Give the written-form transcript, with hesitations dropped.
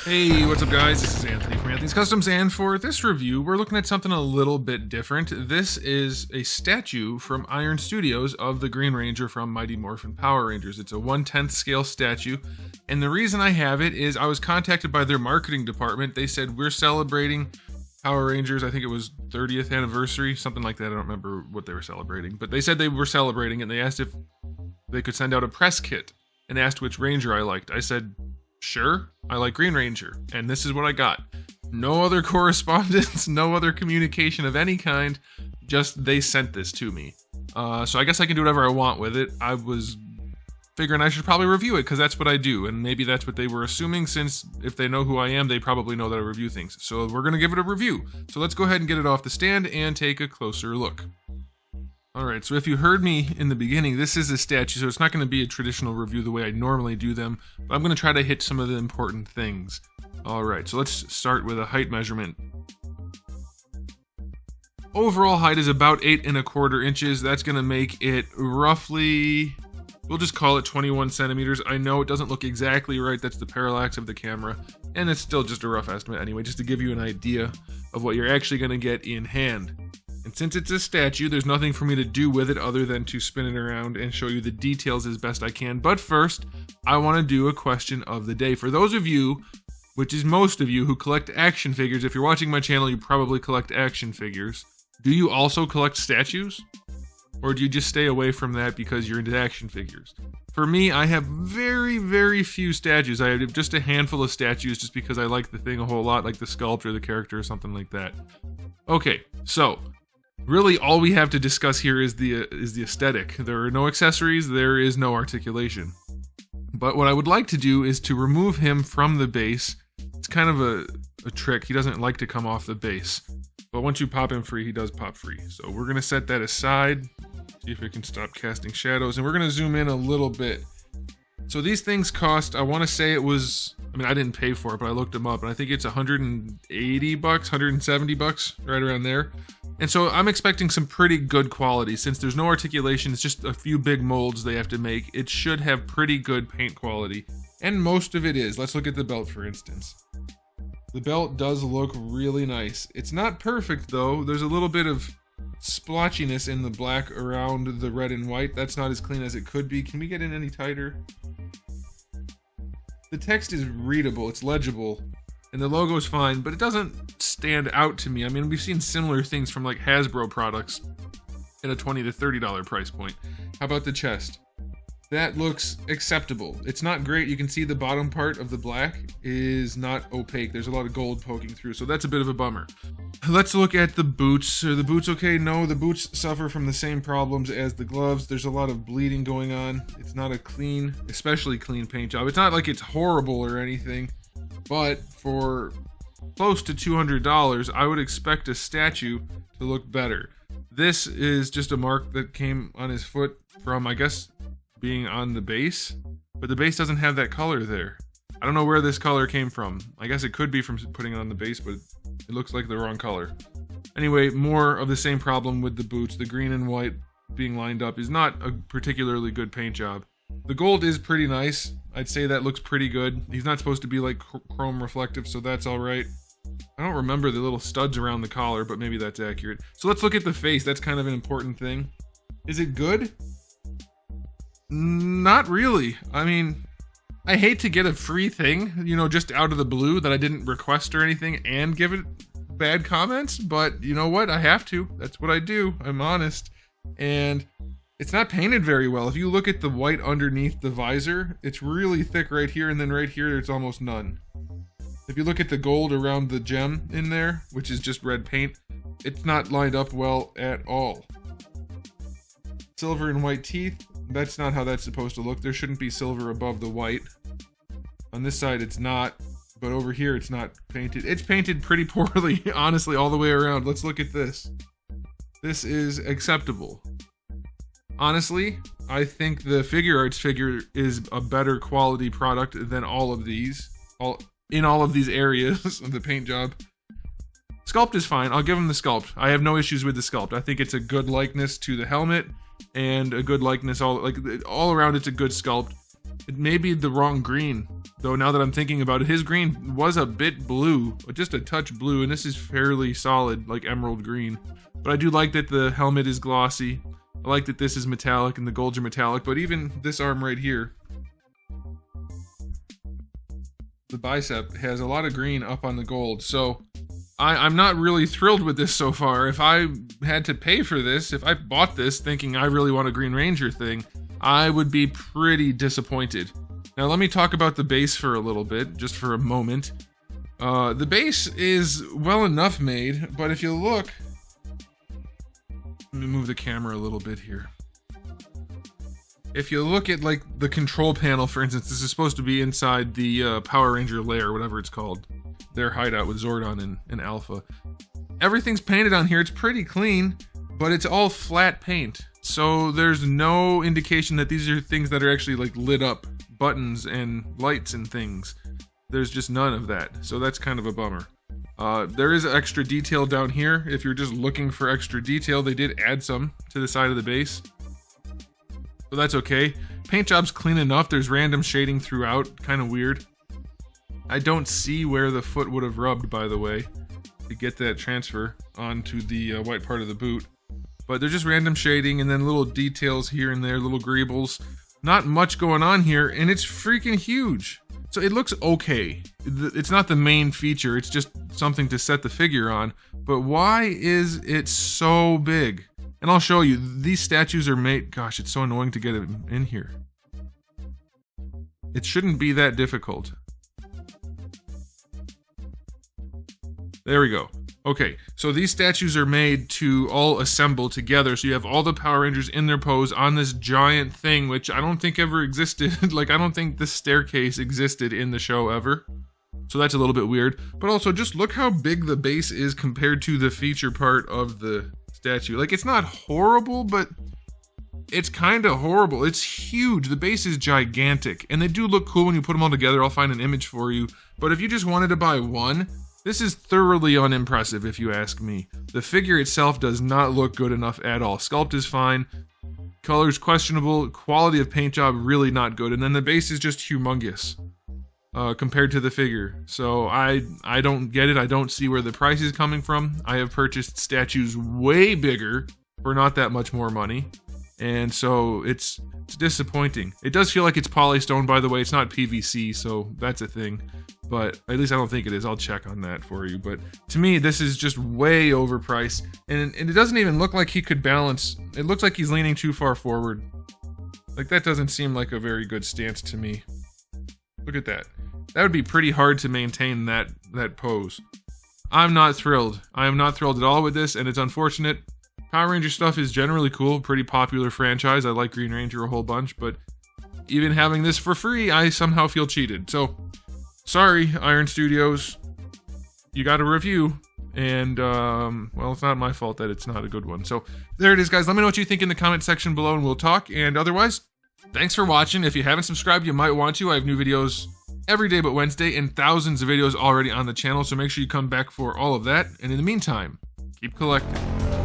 Hey, what's up guys? This is Anthony from Anthony's Customs, and for this review, we're looking at something a little bit different. This is a statue from Iron Studios of the Green Ranger from Mighty Morphin Power Rangers. It's a 1/10 scale statue, and the reason I have it is I was contacted by their marketing department. They said, we're celebrating Power Rangers, I think it was 30th anniversary, something like that. I don't remember what they were celebrating, but they said they were celebrating, and they asked if they could send out a press kit and asked which Ranger I liked. I said, sure, I like Green Ranger, and this is what I got. No other correspondence, no other communication of any kind, just they sent this to me. So I guess I can do whatever I want with it. I was figuring I should probably review it, because that's what I do, and maybe that's what they were assuming, since if they know who I am, they probably know that I review things. So we're going to give it a review. So let's go ahead and get it off the stand and take a closer look. Alright, so if you heard me in the beginning, this is a statue, so it's not going to be a traditional review the way I normally do them, but I'm going to try to hit some of the important things. Alright, so let's start with a height measurement. Overall height is about 8¼ inches. That's going to make it roughly, we'll just call it 21 centimeters. I know it doesn't look exactly right, that's the parallax of the camera, and it's still just a rough estimate anyway, just to give you an idea of what you're actually going to get in hand. And since it's a statue, there's nothing for me to do with it other than to spin it around and show you the details as best I can. But first, I want to do a question of the day. For those of you, which is most of you, who collect action figures, if you're watching my channel, you probably collect action figures. Do you also collect statues? Or do you just stay away from that because you're into action figures? For me, I have very, very few statues. I have just a handful of statues just because I like the thing a whole lot, like the sculpt or the character or something like that. Okay, so really, all we have to discuss here is the aesthetic. There are no accessories, there is no articulation. But what I would like to do is to remove him from the base. It's kind of a trick. He doesn't like to come off the base. But once you pop him free, he does pop free. So we're going to set that aside. See if we can stop casting shadows. And we're going to zoom in a little bit. So these things cost, I want to say it was, I mean, I didn't pay for it, but I looked them up, and I think it's 180 bucks, 170 bucks, right around there. And so I'm expecting some pretty good quality. Since there's no articulation, it's just a few big molds they have to make. It should have pretty good paint quality, and most of it is. Let's look at the belt, for instance. The belt does look really nice. It's not perfect, though. There's a little bit of splotchiness in the black around the red and white. That's not as clean as it could be. Can we get in any tighter? The text is readable, it's legible, and the logo is fine, but it doesn't stand out to me. I mean, we've seen similar things from like Hasbro products at a $20 to $30 price point. How about the chest? That looks acceptable. It's not great. You can see the bottom part of the black is not opaque. There's a lot of gold poking through, so that's a bit of a bummer. Let's look at the boots. Are the boots okay? No, the boots suffer from the same problems as the gloves. There's a lot of bleeding going on. It's not a clean, especially clean paint job. It's not like it's horrible or anything, but for close to $200, I would expect a statue to look better. This is just a mark that came on his foot from, I guess, being on the base, but the base doesn't have that color there. I don't know where this color came from. I guess it could be from putting it on the base, but it looks like the wrong color. Anyway, more of the same problem with the boots. The green and white being lined up is not a particularly good paint job. The gold is pretty nice. I'd say that looks pretty good. He's not supposed to be like chrome reflective, so that's all right. I don't remember the little studs around the collar, but maybe that's accurate. So let's look at the face. That's kind of an important thing. Is it good? Not really. I mean, I hate to get a free thing, you know, just out of the blue that I didn't request or anything and give it bad comments, but you know what? I have to. That's what I do. I'm honest. And it's not painted very well. If you look at the white underneath the visor, it's really thick right here, and then right here there's almost none. If you look at the gold around the gem in there, which is just red paint, it's not lined up well at all. Silver and white teeth. That's not how that's supposed to look. There shouldn't be silver above the white. On this side it's not, but over here it's not painted. It's painted pretty poorly, honestly, all the way around. Let's look at this. This is acceptable. Honestly, I think the Figure Arts figure is a better quality product than all of these. In all of these areas of the paint job. Sculpt is fine. I'll give him the sculpt. I have no issues with the sculpt. I think it's a good likeness to the helmet and a good likeness all around. It's a good sculpt. It may be the wrong green, though now that I'm thinking about it. His green was a bit blue, just a touch blue, and this is fairly solid, like emerald green. But I do like that the helmet is glossy. I like that this is metallic and the golds are metallic, but even this arm right here, the bicep, has a lot of green up on the gold. So I'm not really thrilled with this so far. If I had to pay for this, if I bought this thinking I really want a Green Ranger thing, I would be pretty disappointed. Now let me talk about the base for a little bit, just for a moment. The base is well enough made, but if you look... Let me move the camera a little bit here. If you look at like the control panel, for instance, this is supposed to be inside the Power Ranger lair, whatever it's called. Their hideout with Zordon and Alpha. Everything's painted on here. It's pretty clean, but it's all flat paint. So there's no indication that these are things that are actually like lit up, buttons and lights and things. There's just none of that. So that's kind of a bummer. There is extra detail down here. If you're just looking for extra detail, they did add some to the side of the base. So that's okay. Paint job's clean enough. There's random shading throughout. Kind of weird. I don't see where the foot would have rubbed, by the way, to get that transfer onto the white part of the boot. But there's just random shading and then little details here and there, little greebles. Not much going on here, and it's freaking huge. So it looks okay. It's not the main feature, it's just something to set the figure on. But why is it so big? And I'll show you. These statues are made... Gosh, it's so annoying to get it in here. It shouldn't be that difficult. There we go. Okay, so these statues are made to all assemble together, so you have all the Power Rangers in their pose on this giant thing, which I don't think ever existed. Like, I don't think this staircase existed in the show ever. So that's a little bit weird. But also, just look how big the base is compared to the feature part of the statue. Like, it's not horrible, but it's kind of horrible. It's huge. The base is gigantic, and they do look cool when you put them all together. I'll find an image for you. But if you just wanted to buy one... This is thoroughly unimpressive, if you ask me. The figure itself does not look good enough at all. Sculpt is fine. Color's questionable. Quality of paint job really not good. And then the base is just humongous compared to the figure. So I don't get it. I don't see where the price is coming from. I have purchased statues way bigger for not that much more money. And so it's disappointing. It does feel like it's polystone, by the way. It's not PVC, so that's a thing. But at least I don't think it is. I'll check on that for you. But to me, this is just way overpriced. And it doesn't even look like he could balance. It looks like he's leaning too far forward. Like, that doesn't seem like a very good stance to me. Look at that. That would be pretty hard to maintain that pose. I'm not thrilled. I am not thrilled at all with this, and it's unfortunate. Power Ranger stuff is generally cool. Pretty popular franchise. I like Green Ranger a whole bunch, but even having this for free, I somehow feel cheated. So... sorry, Iron Studios, you got a review, and, well, it's not my fault that it's not a good one. So, there it is, guys. Let me know what you think in the comment section below, and we'll talk. And otherwise, thanks for watching. If you haven't subscribed, you might want to. I have new videos every day but Wednesday, and thousands of videos already on the channel, so make sure you come back for all of that. And in the meantime, keep collecting.